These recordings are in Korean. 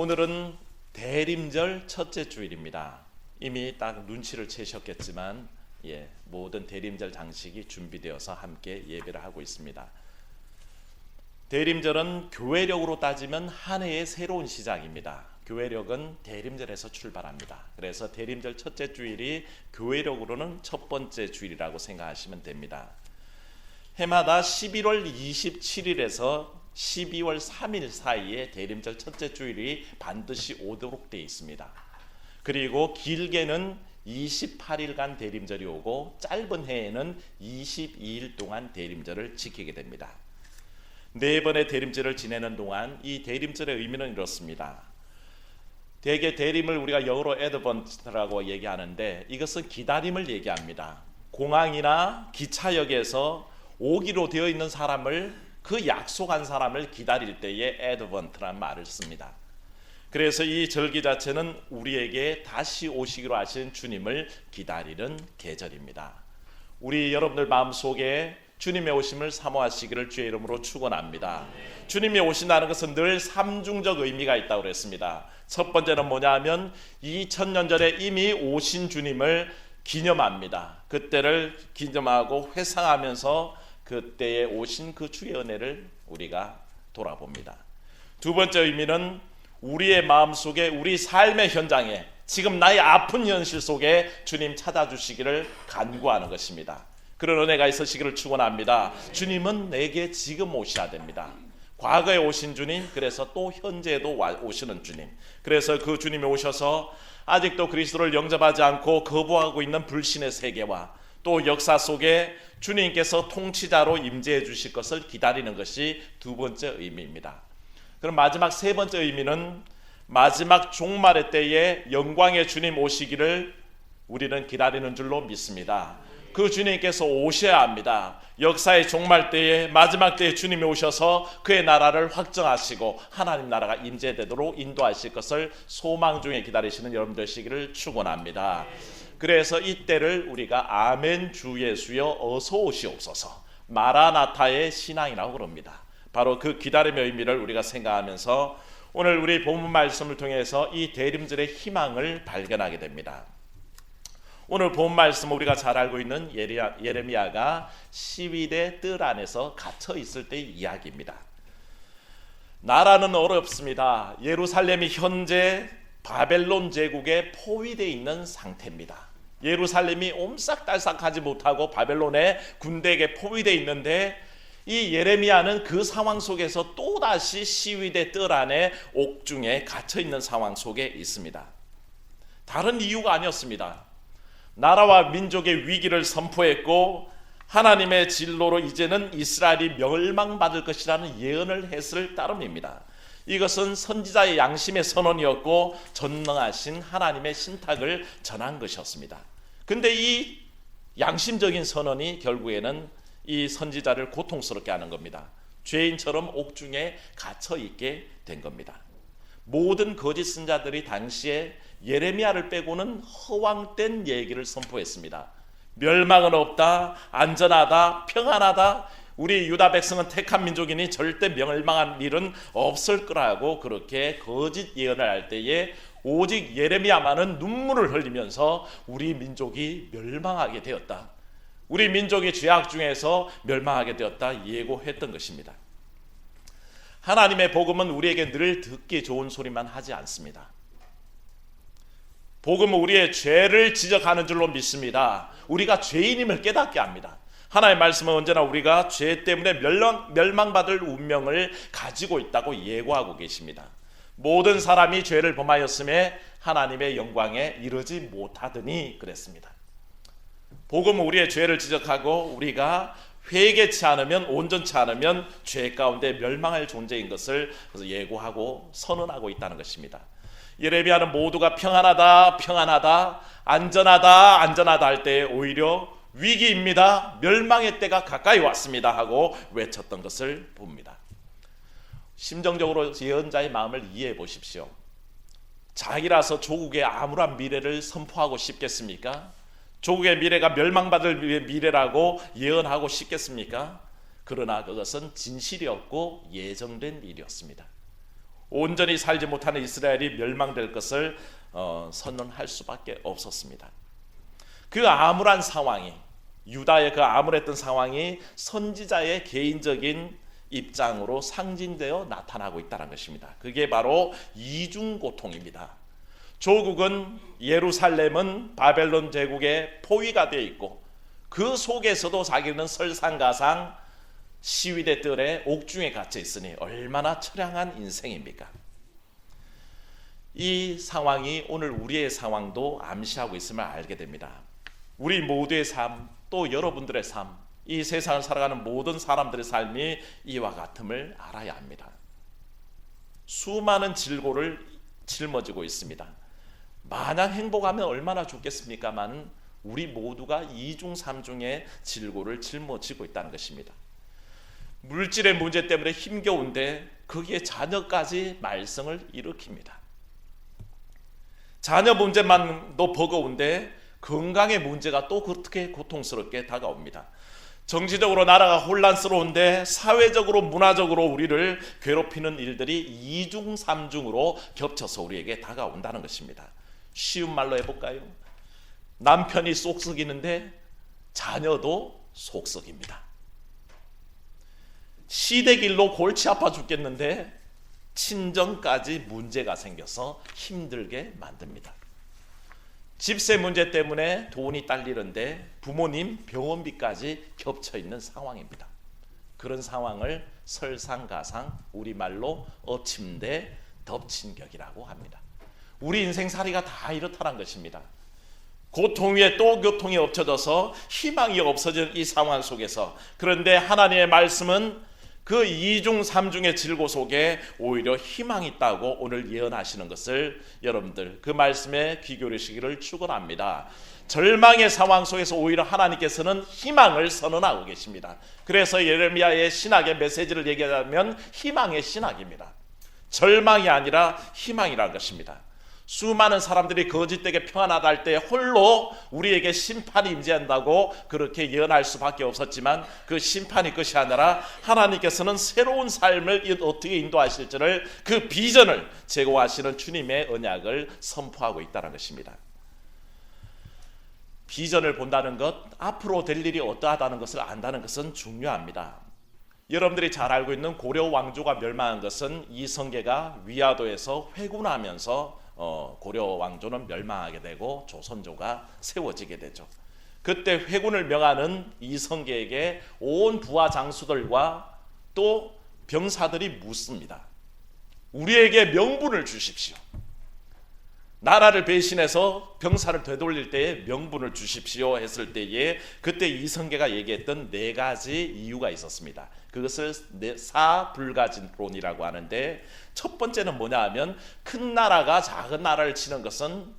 오늘은 대림절 첫째 주일입니다. 이미 딱 눈치를 채셨겠지만 모든 대림절 장식이 준비되어서 함께 예배를 하고 있습니다. 대림절은 교회력으로 따지면 한 해의 새로운 시작입니다. 교회력은 대림절에서 출발합니다. 그래서 대림절 첫째 주일이 교회력으로는 첫 번째 주일이라고 생각하시면 됩니다. 해마다 11월 27일에서 12월 3일 사이에 대림절 첫째 주일이 반드시 오도록 되어 있습니다. 그리고 길게는 28일간 대림절이 오고 짧은 해에는 22일 동안 대림절을 지키게 됩니다. 네 번의 대림절을 지내는 동안 이 대림절의 의미는 이렇습니다. 대개 대림을 우리가 영어로 애드번트라고 얘기하는데 이것은 기다림을 얘기합니다. 공항이나 기차역에서 오기로 되어 있는 사람을 그 약속한 사람을 기다릴 때에 애드번트라는 말을 씁니다. 그래서 이 절기 자체는 우리에게 다시 오시기로 하신 주님을 기다리는 계절입니다. 우리 여러분들 마음속에 주님의 오심을 사모하시기를 주의 이름으로 축원합니다. 주님이 오신다는 것은 늘 삼중적 의미가 있다고 그랬습니다. 첫 번째는 뭐냐면 2000년 전에 이미 오신 주님을 기념합니다. 그때를 기념하고 회상하면서 그때에 오신 그 주의 은혜를 우리가 돌아봅니다. 두 번째 의미는 우리의 마음속에 우리 삶의 현장에 지금 나의 아픈 현실 속에 주님 찾아주시기를 간구하는 것입니다. 그런 은혜가 있으시기를 축원합니다. 주님은 내게 지금 오셔야 됩니다. 과거에 오신 주님, 그래서 또 현재에도 오시는 주님. 그래서 그 주님이 오셔서 아직도 그리스도를 영접하지 않고 거부하고 있는 불신의 세계와 또 역사 속에 주님께서 통치자로 임재해 주실 것을 기다리는 것이 두 번째 의미입니다. 그럼 마지막 세 번째 의미는 마지막 종말의 때에 영광의 주님 오시기를 우리는 기다리는 줄로 믿습니다. 그 주님께서 오셔야 합니다. 역사의 종말 때에 마지막 때에 주님이 오셔서 그의 나라를 확정하시고 하나님 나라가 임재되도록 인도하실 것을 소망 중에 기다리시는 여러분 되시기를 축원합니다. 그래서 이때를 우리가 아멘 주 예수여 어서 오시옵소서 마라나타의 신앙이라고 그럽니다. 바로 그 기다림의 의미를 우리가 생각하면서 오늘 우리 본문 말씀을 통해서 이 대림절의 희망을 발견하게 됩니다. 오늘 본 말씀 우리가 잘 알고 있는 예레미야가 시위대 뜰 안에서 갇혀 있을 때의 이야기입니다. 나라는 어렵습니다. 예루살렘이 현재 바벨론 제국에 포위되어 있는 상태입니다. 예루살렘이 옴싹달싹하지 못하고 바벨론의 군대에게 포위되어 있는데 이 예레미야는 그 상황 속에서 또다시 시위대 뜰 안에 옥중에 갇혀 있는 상황 속에 있습니다. 다른 이유가 아니었습니다. 나라와 민족의 위기를 선포했고 하나님의 진로로 이제는 이스라엘이 멸망받을 것이라는 예언을 했을 따름입니다. 이것은 선지자의 양심의 선언이었고 전능하신 하나님의 신탁을 전한 것이었습니다. 근데 이 양심적인 선언이 결국에는 이 선지자를 고통스럽게 하는 겁니다. 죄인처럼 옥중에 갇혀 있게 된 겁니다. 모든 거짓 선지자들이 당시에 예레미야를 빼고는 허황된 얘기를 선포했습니다. 멸망은 없다, 안전하다, 평안하다, 우리 유다 백성은 택한 민족이니 절대 멸망한 일은 없을 거라고 그렇게 거짓 예언을 할 때에 오직 예레미야만은 눈물을 흘리면서 우리 민족이 멸망하게 되었다, 우리 민족이 죄악 중에서 멸망하게 되었다 예고했던 것입니다. 하나님의 복음은 우리에게 늘 듣기 좋은 소리만 하지 않습니다. 복음은 우리의 죄를 지적하는 줄로 믿습니다. 우리가 죄인임을 깨닫게 합니다. 하나님의 말씀은 언제나 우리가 죄 때문에 멸망받을 운명을 가지고 있다고 예고하고 계십니다. 모든 사람이 죄를 범하였음에 하나님의 영광에 이르지 못하더니 그랬습니다. 복음은 우리의 죄를 지적하고 우리가 회개치 않으면, 온전치 않으면 죄 가운데 멸망할 존재인 것을 예고하고 선언하고 있다는 것입니다. 예레미야는 모두가 평안하다, 평안하다, 안전하다, 안전하다 할 때 오히려 위기입니다, 멸망의 때가 가까이 왔습니다 하고 외쳤던 것을 봅니다. 심정적으로 예언자의 마음을 이해해 보십시오. 자기라서 조국의 암울한 미래를 선포하고 싶겠습니까? 조국의 미래가 멸망받을 미래라고 예언하고 싶겠습니까? 그러나 그것은 진실이었고 예정된 일이었습니다. 온전히 살지 못하는 이스라엘이 멸망될 것을 선언할 수밖에 없었습니다. 그 암울한 상황이, 유다의 그 암울했던 상황이 선지자의 개인적인 입장으로 상징되어 나타나고 있다는 것입니다. 그게 바로 이중 고통입니다. 조국은, 예루살렘은 바벨론 제국의 포위가 되어 있고 그 속에서도 자기는 설상가상 시위대 뜰에 옥중에 갇혀 있으니 얼마나 처량한 인생입니까? 이 상황이 오늘 우리의 상황도 암시하고 있음을 알게 됩니다. 우리 모두의 삶, 또 여러분들의 삶, 이 세상을 살아가는 모든 사람들의 삶이 이와 같음을 알아야 합니다. 수많은 질고를 짊어지고 있습니다. 마냥 행복하면 얼마나 좋겠습니까만 우리 모두가 이중 삼중의 질고를 짊어지고 있다는 것입니다. 물질의 문제 때문에 힘겨운데 거기에 자녀까지 말썽을 일으킵니다. 자녀 문제만도 버거운데 건강의 문제가 또 그렇게 고통스럽게 다가옵니다. 정치적으로 나라가 혼란스러운데 사회적으로 문화적으로 우리를 괴롭히는 일들이 이중 삼중으로 겹쳐서 우리에게 다가온다는 것입니다. 쉬운 말로 해볼까요? 남편이 쏙썩이는데 자녀도 속썩입니다. 시댁일로 골치 아파 죽겠는데 친정까지 문제가 생겨서 힘들게 만듭니다. 집세 문제 때문에 돈이 딸리는데 부모님 병원비까지 겹쳐있는 상황입니다. 그런 상황을 설상가상 우리말로 엎침대 덮친격이라고 합니다. 우리 인생살이가 다 이렇다는 것입니다. 고통 위에 또 고통이 엎쳐져서 희망이 없어진 이 상황 속에서, 그런데 하나님의 말씀은 그 이중 삼중의 질고 속에 오히려 희망이 있다고 오늘 예언하시는 것을 여러분들 그 말씀에 귀 기울이시기를 축원합니다. 절망의 상황 속에서 오히려 하나님께서는 희망을 선언하고 계십니다. 그래서 예레미야의 신학의 메시지를 얘기하자면 희망의 신학입니다. 절망이 아니라 희망이라는 것입니다. 수많은 사람들이 거짓되게 평안하다 할 때 홀로 우리에게 심판이 임재한다고 그렇게 예언할 수밖에 없었지만 그 심판이 끝이 아니라 하나님께서는 새로운 삶을 어떻게 인도하실지를 그 비전을 제공하시는 주님의 언약을 선포하고 있다는 것입니다. 비전을 본다는 것, 앞으로 될 일이 어떠하다는 것을 안다는 것은 중요합니다. 여러분들이 잘 알고 있는 고려 왕조가 멸망한 것은 이성계가 위화도에서 회군하면서 고려 왕조는 멸망하게 되고 조선조가 세워지게 되죠. 그때 회군을 명하는 이성계에게 온 부하 장수들과 또 병사들이 묻습니다. 우리에게 명분을 주십시오. 나라를 배신해서 병사를 되돌릴 때에 명분을 주십시오 했을 때에 그때 이성계가 얘기했던 4가지 이유가 있었습니다. 그것을 사불가진론이라고 하는데, 첫 번째는 뭐냐 하면 큰 나라가 작은 나라를 치는 것은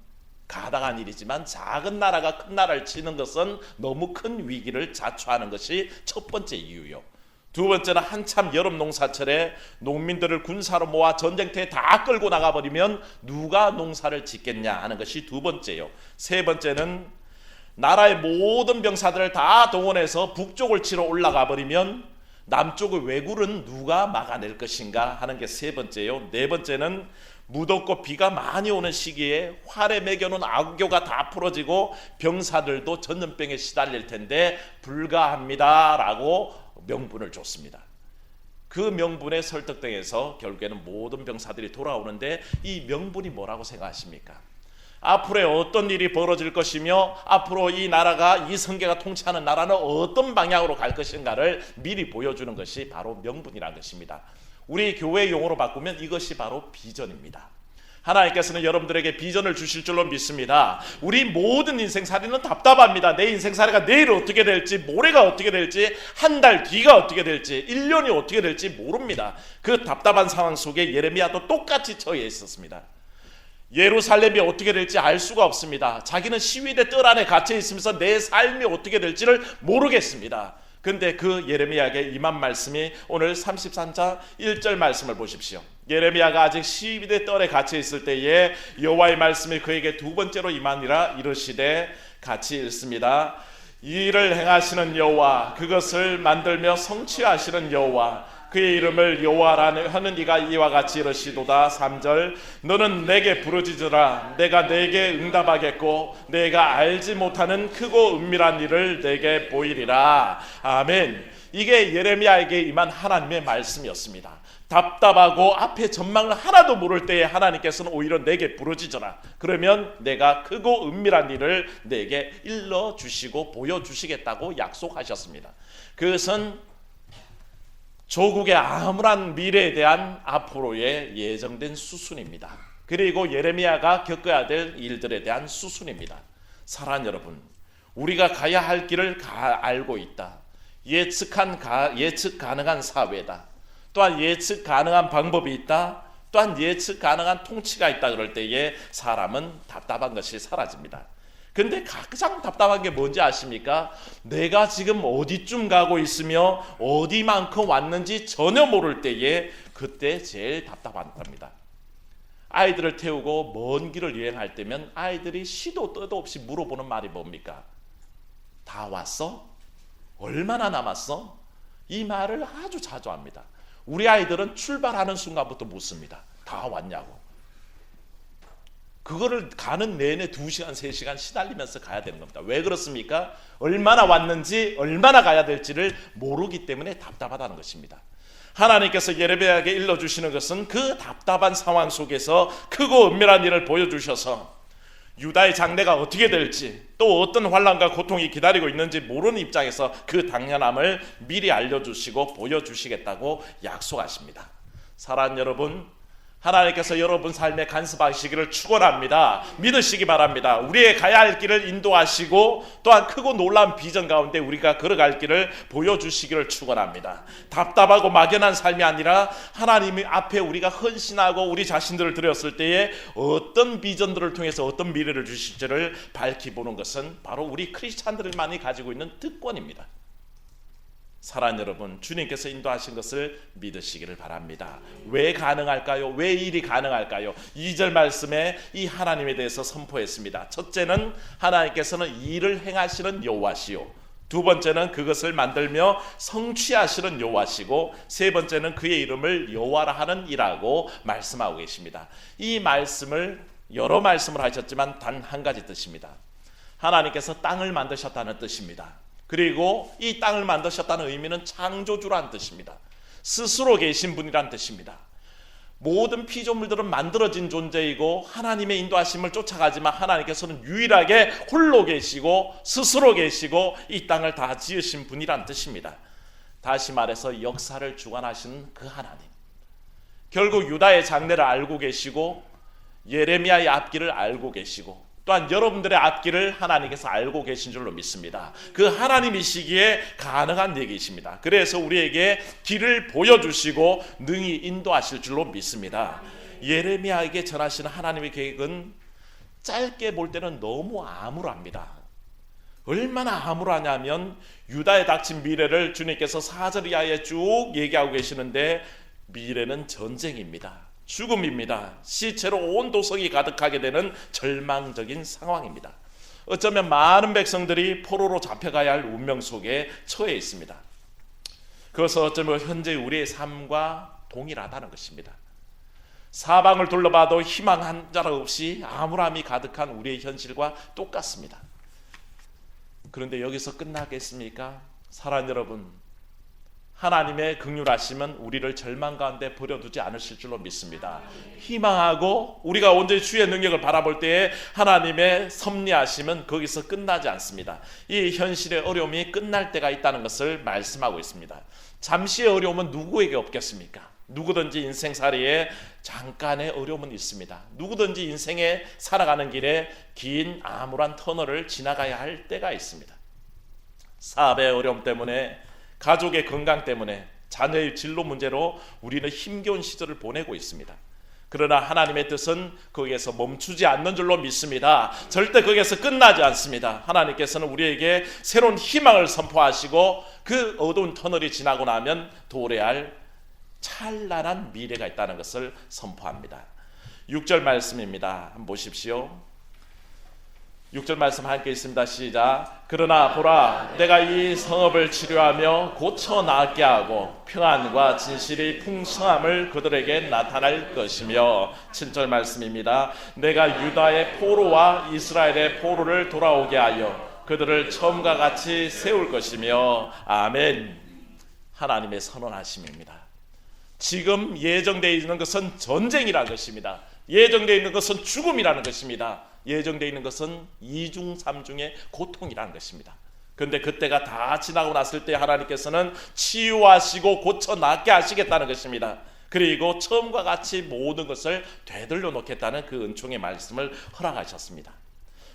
가당한 일이지만 작은 나라가 큰 나라를 치는 것은 너무 큰 위기를 자초하는 것이 첫 번째 이유요. 두 번째는 한참 여름 농사철에 농민들을 군사로 모아 전쟁터에 다 끌고 나가버리면 누가 농사를 짓겠냐 하는 것이 두 번째요. 세 번째는 나라의 모든 병사들을 다 동원해서 북쪽을 치러 올라가 버리면 남쪽의 왜굴은 누가 막아낼 것인가 하는 게 세 번째요. 네 번째는 무덥고 비가 많이 오는 시기에 활에 매겨놓은 악교가 다 풀어지고 병사들도 전염병에 시달릴 텐데 불가합니다 라고 명분을 줬습니다. 그 명분에 설득당해서 결국에는 모든 병사들이 돌아오는데, 이 명분이 뭐라고 생각하십니까? 앞으로 어떤 일이 벌어질 것이며 앞으로 이 나라가, 이성계가 통치하는 나라는 어떤 방향으로 갈 것인가를 미리 보여주는 것이 바로 명분이라는 것입니다. 우리 교회 용어로 바꾸면 이것이 바로 비전입니다. 하나님께서는 여러분들에게 비전을 주실 줄로 믿습니다. 우리 모든 인생살이는 답답합니다. 내 인생살이가 내일 어떻게 될지, 모레가 어떻게 될지, 한 달 뒤가 어떻게 될지, 1년이 어떻게 될지 모릅니다. 그 답답한 상황 속에 예레미야도 똑같이 처해 있었습니다. 예루살렘이 어떻게 될지 알 수가 없습니다. 자기는 시위대 뜰 안에 갇혀 있으면서 내 삶이 어떻게 될지를 모르겠습니다. 근데 그 예레미야에게 임한 말씀이 오늘 33장 1절 말씀을 보십시오. 예레미야가 아직 시위대 뜰에 갇혀 있을 때에 여호와의 말씀이 그에게 두 번째로 임하니라. 이르시되, 같이 읽습니다. 이 일을 행하시는 여호와, 그것을 만들며 성취하시는 여호와, 그의 이름을 여호와라 하는 이가 이와 같이 이르시도다. 3절 너는 내게 부르짖으라. 내가 내게 응답하겠고 내가 알지 못하는 크고 은밀한 일을 내게 보이리라. 아멘. 이게 예레미야에게 임한 하나님의 말씀이었습니다. 답답하고 앞에 전망을 하나도 모를 때에 하나님께서는 오히려 내게 부르짖어라. 그러면 내가 크고 은밀한 일을 내게 일러주시고 보여주시겠다고 약속하셨습니다. 그것은 조국의 암울한 미래에 대한 앞으로의 예정된 수순입니다. 그리고 예레미야가 겪어야 될 일들에 대한 수순입니다. 사랑하는 여러분, 우리가 가야 할 길을 알고 있다. 예측 가능한 사회다. 또한 예측 가능한 방법이 있다. 또한 예측 가능한 통치가 있다. 그럴 때에 사람은 답답한 것이 사라집니다. 근데 가장 답답한 게 뭔지 아십니까? 내가 지금 어디쯤 가고 있으며 어디만큼 왔는지 전혀 모를 때에 그때 제일 답답한 겁니다. 아이들을 태우고 먼 길을 여행할 때면 아이들이 시도 때도 없이 물어보는 말이 뭡니까? 다 왔어? 얼마나 남았어? 이 말을 아주 자주 합니다. 우리 아이들은 출발하는 순간부터 묻습니다. 다 왔냐고. 그거를 가는 내내 2시간, 3시간 시달리면서 가야 되는 겁니다. 왜 그렇습니까? 얼마나 왔는지, 얼마나 가야 될지를 모르기 때문에 답답하다는 것입니다. 하나님께서 예레미야에게 일러주시는 것은 그 답답한 상황 속에서 크고 은밀한 일을 보여주셔서 유다의 장래가 어떻게 될지, 또 어떤 환난과 고통이 기다리고 있는지 모르는 입장에서 그 당연함을 미리 알려주시고 보여주시겠다고 약속하십니다. 사랑하는 여러분, 하나님께서 여러분 삶에 간섭하시기를 축원합니다. 믿으시기 바랍니다. 우리의 가야 할 길을 인도하시고 또한 크고 놀라운 비전 가운데 우리가 걸어갈 길을 보여주시기를 축원합니다. 답답하고 막연한 삶이 아니라 하나님 앞에 우리가 헌신하고 우리 자신들을 드렸을 때에 어떤 비전들을 통해서 어떤 미래를 주실지를 밝히보는 것은 바로 우리 크리스찬들만이 가지고 있는 특권입니다. 사랑하는 여러분, 주님께서 인도하신 것을 믿으시기를 바랍니다. 왜 가능할까요? 왜 일이 가능할까요? 2절 말씀에 이 하나님에 대해서 선포했습니다. 첫째는 하나님께서는 일을 행하시는 여호와시요, 두 번째는 그것을 만들며 성취하시는 여호와시고, 세 번째는 그의 이름을 여호와라 하는 이라고 말씀하고 계십니다. 이 말씀을 여러 말씀을 하셨지만 단 한 가지 뜻입니다. 하나님께서 땅을 만드셨다는 뜻입니다. 그리고 이 땅을 만드셨다는 의미는 창조주라는 뜻입니다. 스스로 계신 분이란 뜻입니다. 모든 피조물들은 만들어진 존재이고 하나님의 인도하심을 쫓아가지만 하나님께서는 유일하게 홀로 계시고 스스로 계시고 이 땅을 다 지으신 분이란 뜻입니다. 다시 말해서 역사를 주관하시는 그 하나님, 결국 유다의 장래를 알고 계시고 예레미야의 앞길을 알고 계시고 또한 여러분들의 앞길을 하나님께서 알고 계신 줄로 믿습니다. 그 하나님이시기에 가능한 얘기이십니다. 그래서 우리에게 길을 보여주시고 능히 인도하실 줄로 믿습니다. 예레미야에게 전하시는 하나님의 계획은 짧게 볼 때는 너무 암울합니다. 얼마나 암울하냐면 유다에 닥친 미래를 주님께서 4절 이하에 쭉 얘기하고 계시는데 미래는 전쟁입니다. 죽음입니다. 시체로 온 도성이 가득하게 되는 절망적인 상황입니다. 어쩌면 많은 백성들이 포로로 잡혀가야 할 운명 속에 처해 있습니다. 그것은 어쩌면 현재 우리의 삶과 동일하다는 것입니다. 사방을 둘러봐도 희망 한 자락 없이 암울함이 가득한 우리의 현실과 똑같습니다. 그런데 여기서 끝나겠습니까? 사랑하는 여러분, 하나님의 긍휼하심은 우리를 절망 가운데 버려두지 않으실 줄로 믿습니다. 희망하고 우리가 온전히 주의 능력을 바라볼 때에 하나님의 섭리하심은 거기서 끝나지 않습니다. 이 현실의 어려움이 끝날 때가 있다는 것을 말씀하고 있습니다. 잠시의 어려움은 누구에게 없겠습니까? 누구든지 인생살이에 잠깐의 어려움은 있습니다. 누구든지 인생에 살아가는 길에 긴 암울한 터널을 지나가야 할 때가 있습니다. 사업의 어려움 때문에, 가족의 건강 때문에, 자녀의 진로 문제로 우리는 힘겨운 시절을 보내고 있습니다. 그러나 하나님의 뜻은 거기에서 멈추지 않는 줄로 믿습니다. 절대 거기에서 끝나지 않습니다. 하나님께서는 우리에게 새로운 희망을 선포하시고 그 어두운 터널이 지나고 나면 도래할 찬란한 미래가 있다는 것을 선포합니다. 6절 말씀입니다. 한번 보십시오. 6절 말씀 함께 있습니다. 시작. 그러나 보라, 내가 이 성읍을 치료하며 고쳐 낫게 하고 평안과 진실이 풍성함을 그들에게 나타날 것이며. 7절 말씀입니다. 내가 유다의 포로와 이스라엘의 포로를 돌아오게 하여 그들을 처음과 같이 세울 것이며. 아멘. 하나님의 선언하심입니다. 지금 예정되어 있는 것은 전쟁이라는 것입니다. 예정되어 있는 것은 죽음이라는 것입니다. 예정되어 있는 것은 2중 3중의 고통이라는 것입니다. 그런데 그때가 다 지나고 났을 때 하나님께서는 치유하시고 고쳐 낫게 하시겠다는 것입니다. 그리고 처음과 같이 모든 것을 되돌려 놓겠다는 그 은총의 말씀을 허락하셨습니다.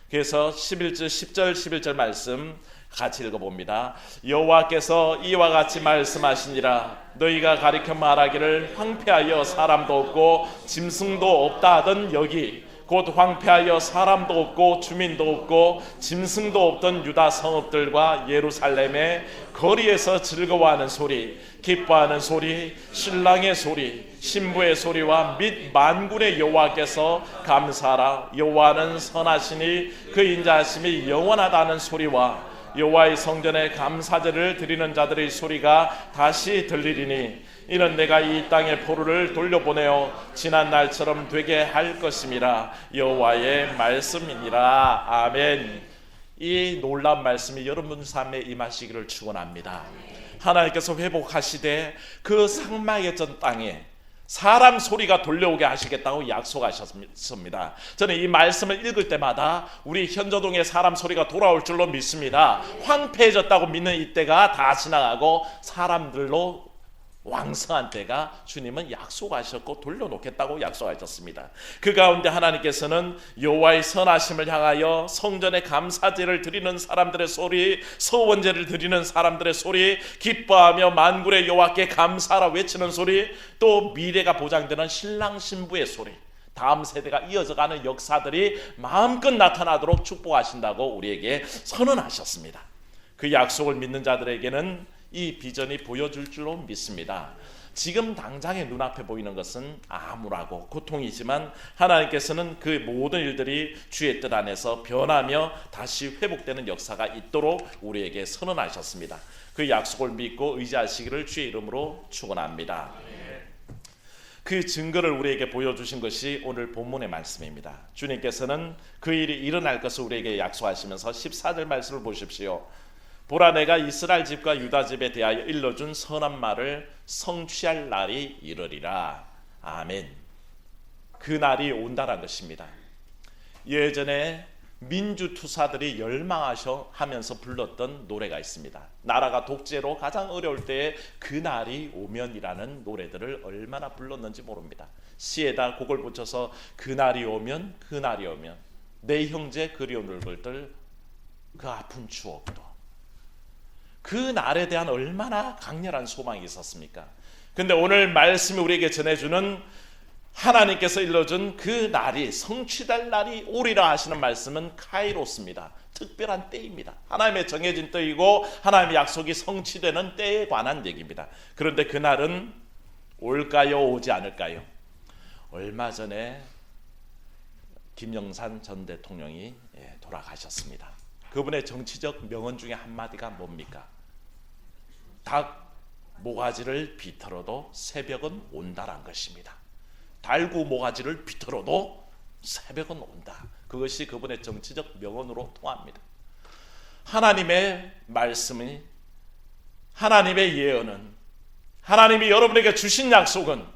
그래서 10절 11절 말씀 같이 읽어봅니다. 여호와께서 이와 같이 말씀하시니라. 너희가 가리켜 말하기를 황폐하여 사람도 없고 짐승도 없다 하던 여기 곧 황폐하여 사람도 없고 주민도 없고 짐승도 없던 유다 성읍들과 예루살렘의 거리에서 즐거워하는 소리, 기뻐하는 소리, 신랑의 소리, 신부의 소리와 및 만군의 여호와께서 감사하라. 여호와는 선하시니 그 인자하심이 영원하다는 소리와 여호와의 성전에 감사제를 드리는 자들의 소리가 다시 들리리니 이는 내가 이 땅의 포로를 돌려보내어 지난 날처럼 되게 할 것임이라. 여호와의 말씀이니라. 아멘. 이 놀라운 말씀이 여러분 삶에 임하시기를 축원합니다. 하나님께서 회복하시되 그 상막해진 땅에 사람 소리가 돌려오게 하시겠다고 약속하셨습니다. 저는 이 말씀을 읽을 때마다 우리 현저동에 사람 소리가 돌아올 줄로 믿습니다. 황폐해졌다고 믿는 이때가 다 지나가고 사람들로 왕성한 때가 주님은 약속하셨고 돌려놓겠다고 약속하셨습니다. 그 가운데 하나님께서는 여호와의 선하심을 향하여 성전에 감사제를 드리는 사람들의 소리, 서원제를 드리는 사람들의 소리, 기뻐하며 만군의 여호와께 감사하라 외치는 소리, 또 미래가 보장되는 신랑 신부의 소리, 다음 세대가 이어져가는 역사들이 마음껏 나타나도록 축복하신다고 우리에게 선언하셨습니다. 그 약속을 믿는 자들에게는 이 비전이 보여줄 줄로 믿습니다. 지금 당장의 눈앞에 보이는 것은 암울하고 고통이지만 하나님께서는 그 모든 일들이 주의 뜻 안에서 변하며 다시 회복되는 역사가 있도록 우리에게 선언하셨습니다. 그 약속을 믿고 의지하시기를 주의 이름으로 축원합니다. 그 증거를 우리에게 보여주신 것이 오늘 본문의 말씀입니다. 주님께서는 그 일이 일어날 것을 우리에게 약속하시면서 14절 말씀을 보십시오. 보라, 내가 이스라엘 집과 유다 집에 대하여 일러준 선한 말을 성취할 날이 이르리라. 아멘. 그 날이 온다는 것입니다. 예전에 민주투사들이 열망하면서 불렀던 노래가 있습니다. 나라가 독재로 가장 어려울 때에 그 날이 오면이라는 노래들을 얼마나 불렀는지 모릅니다. 시에다 곡을 붙여서 그 날이 오면 그 날이 오면 내 형제 그리운 얼굴들 그 아픈 추억도, 그 날에 대한 얼마나 강렬한 소망이 있었습니까? 근데 오늘 말씀이 우리에게 전해주는 하나님께서 일러준 그 날이 성취될 날이 오리라 하시는 말씀은 카이로스입니다. 특별한 때입니다. 하나님의 정해진 때이고 하나님의 약속이 성취되는 때에 관한 얘기입니다. 그런데 그 날은 올까요, 오지 않을까요? 얼마 전에 김영삼 전 대통령이 돌아가셨습니다. 그분의 정치적 명언 중에 한마디가 뭡니까? 닭 모가지를 비틀어도 새벽은 온다란 것입니다. 달구 모가지를 비틀어도 새벽은 온다. 그것이 그분의 정치적 명언으로 통합니다. 하나님의 말씀이, 하나님의 예언은, 하나님이 여러분에게 주신 약속은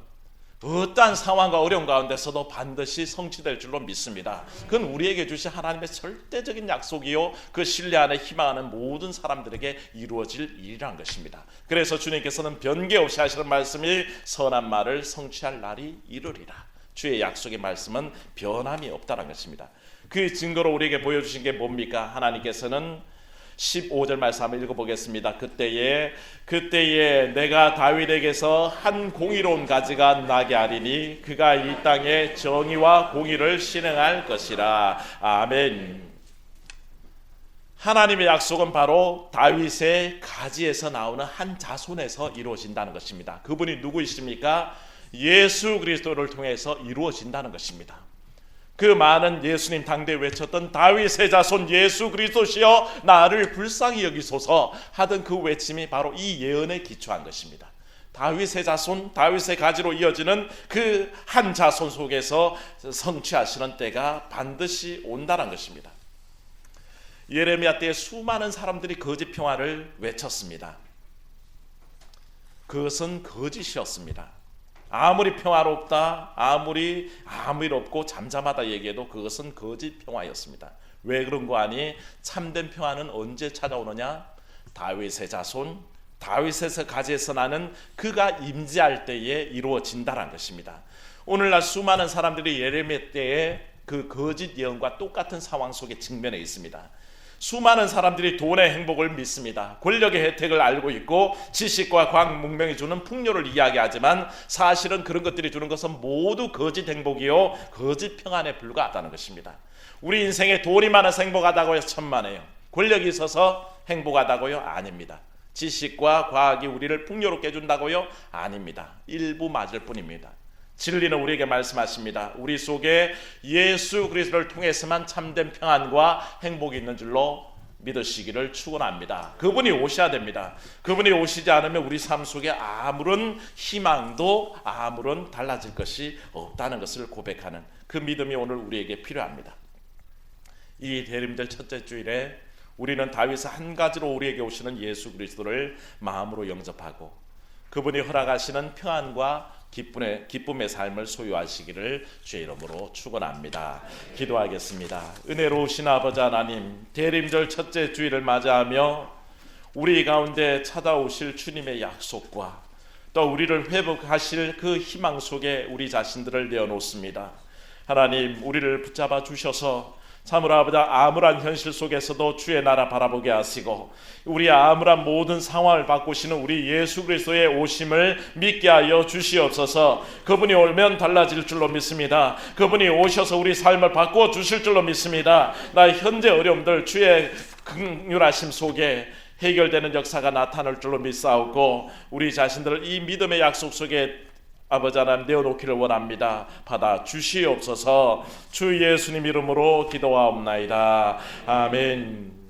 어떠한 상황과 어려움 가운데서도 반드시 성취될 줄로 믿습니다. 그건 우리에게 주신 하나님의 절대적인 약속이요, 그 신뢰 안에 희망하는 모든 사람들에게 이루어질 일이란 것입니다. 그래서 주님께서는 변개 없이 하시는 말씀이 선한 말을 성취할 날이 이르리라. 주의 약속의 말씀은 변함이 없다는 것입니다. 그 증거로 우리에게 보여주신 게 뭡니까? 하나님께서는 15절 말씀 한번 읽어보겠습니다. 그때에 내가 다윗에게서 한 공의로운 가지가 나게 하리니 그가 이 땅에 정의와 공의를 실행할 것이라. 아멘. 하나님의 약속은 바로 다윗의 가지에서 나오는 한 자손에서 이루어진다는 것입니다. 그분이 누구이십니까? 예수 그리스도를 통해서 이루어진다는 것입니다. 그 많은 예수님 당대에 외쳤던 다윗의 자손 예수 그리스도시여 나를 불쌍히 여기소서 하던 그 외침이 바로 이 예언에 기초한 것입니다. 다윗의 자손, 다윗의 가지로 이어지는 그 한 자손 속에서 성취하시는 때가 반드시 온다는 것입니다. 예레미야 때에 수많은 사람들이 거짓 평화를 외쳤습니다. 그것은 거짓이었습니다. 아무리 평화롭다, 아무리 아무 일 없고 잠잠하다 얘기해도 그것은 거짓 평화였습니다. 왜 그런 거 아니? 참된 평화는 언제 찾아오느냐? 다윗의 자손, 다윗에서 가지에서 나는 그가 임재할 때에 이루어진다는 것입니다. 오늘날 수많은 사람들이 예레미야 때에 그 거짓 예언과 똑같은 상황 속에 직면해 있습니다. 수많은 사람들이 돈의 행복을 믿습니다. 권력의 혜택을 알고 있고 지식과 과학 문명이 주는 풍요를 이야기하지만 사실은 그런 것들이 주는 것은 모두 거짓 행복이요 거짓 평안에 불과하다는 것입니다. 우리 인생에 돈이 많아서 행복하다고요? 천만에요. 권력이 있어서 행복하다고요? 아닙니다. 지식과 과학이 우리를 풍요롭게 해준다고요? 아닙니다. 일부 맞을 뿐입니다. 진리는 우리에게 말씀하십니다. 우리 속에 예수 그리스도를 통해서만 참된 평안과 행복이 있는 줄로 믿으시기를 축원합니다. 그분이 오셔야 됩니다. 그분이 오시지 않으면 우리 삶 속에 아무런 희망도 아무런 달라질 것이 없다는 것을 고백하는 그 믿음이 오늘 우리에게 필요합니다. 이 대림절 첫째 주일에 우리는 다윗의 한 가지로 우리에게 오시는 예수 그리스도를 마음으로 영접하고 그분이 허락하시는 평안과 기쁨의 삶을 소유하시기를 주의 이름으로 축원합니다. 기도하겠습니다. 은혜로우신 아버지 하나님, 대림절 첫째 주일을 맞이하며 우리 가운데 찾아오실 주님의 약속과 또 우리를 회복하실 그 희망 속에 우리 자신들을 내어놓습니다. 하나님, 우리를 붙잡아 주셔서 참으로 아버지 암울한 현실 속에서도 주의 나라 바라보게 하시고 우리 암울한 모든 상황을 바꾸시는 우리 예수 그리스도의 오심을 믿게 하여 주시옵소서. 그분이 오면 달라질 줄로 믿습니다. 그분이 오셔서 우리 삶을 바꾸어 주실 줄로 믿습니다. 나의 현재 어려움들 주의 긍휼하심 속에 해결되는 역사가 나타날 줄로 믿사오고 우리 자신들을 이 믿음의 약속 속에 아버지 하나님 내어놓기를 원합니다. 받아 주시옵소서. 주 예수님 이름으로 기도하옵나이다. 아멘.